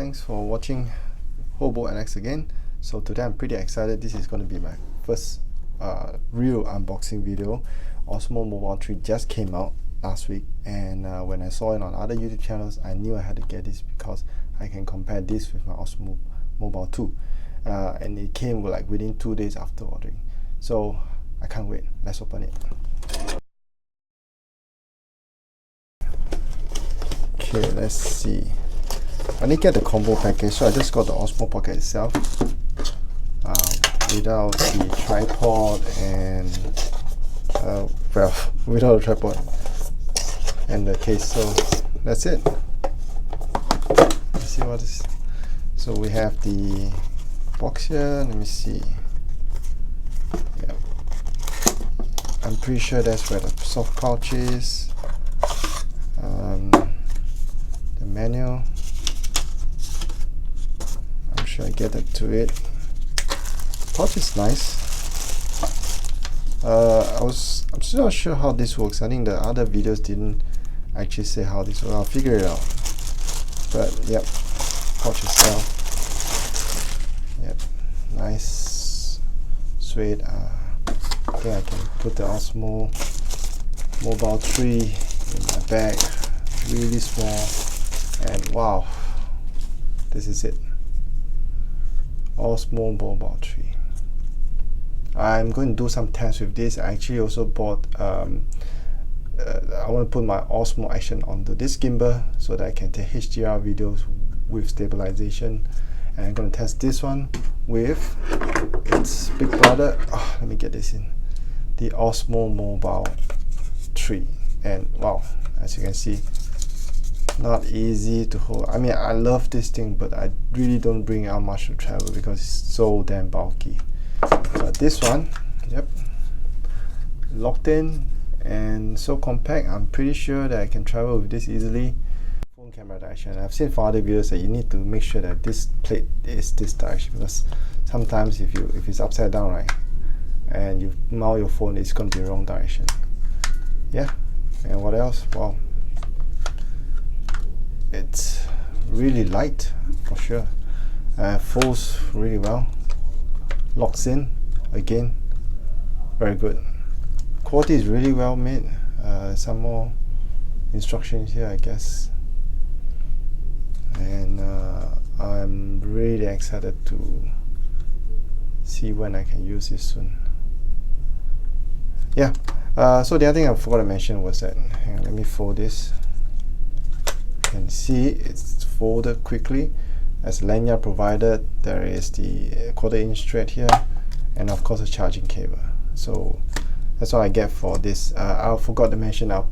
thanks for watching Hobo NX again. So today I'm pretty excited. This is going to be my first real unboxing video. OSMO Mobile 3 just came out last week, and when I saw it on other YouTube channels, I knew I had to get this because I can compare this with my OSMO Mobile 2, and it came within 2 days after ordering. So I can't wait. Let's open it. Okay, let's see. I didn't get the combo package, so I just got the OSMO Pocket itself, without the tripod and without a tripod and the case. So that's it. Let's see what is. So we have the box here. Let me see. Yeah, I'm pretty sure that's where the soft pouch is. The manual. I'm sure I get to it. Pouch is nice. I'm still not sure how this works. I think the other videos didn't actually say how this works. I'll figure it out. But yep, pouch itself. Yep, nice suede. I think I can put the OSMO Mobile 3 in my bag. Really small, and wow, this is it. OSMO Mobile 3. I'm going to do some tests with this. I actually also bought I want to put my OSMO action onto this gimbal so that I can take HDR videos with stabilization, and I'm going to test this one with its big brother. Let me get this in, the OSMO Mobile 3. And wow, as you can see, not easy to hold. I mean, I love this thing, but I really don't bring out much to travel because it's so damn bulky. But this one, yep, locked in and so compact. I'm pretty sure that I can travel with this easily. Phone camera direction. I've seen for other videos that you need to make sure that this plate is this direction, because sometimes if it's upside down, right, and you mount your phone, it's going to be the wrong direction. Yeah, and what else? Wow, it's really light for sure. Folds really well. Locks in again, very good. Quality is really well made. Some more instructions here, I guess, and I'm really excited to see when I can use this soon. Yeah. So the other thing I forgot to mention was that, hang on, let me fold this. You can see it's folded quickly. As lanyard provided, there is the 1/4 inch thread here, and of course a charging cable. So that's what I get for this. I forgot to mention I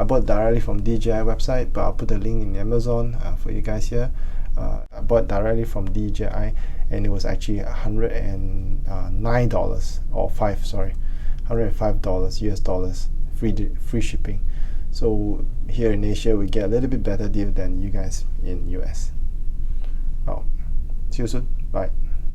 bought directly from DJI website, but I'll put the link in Amazon for you guys here. I bought directly from DJI, and it was actually $109 or $105 US dollars, free shipping. So here in Asia, we get a little bit better deal than you guys in US. Oh, see you soon. Bye.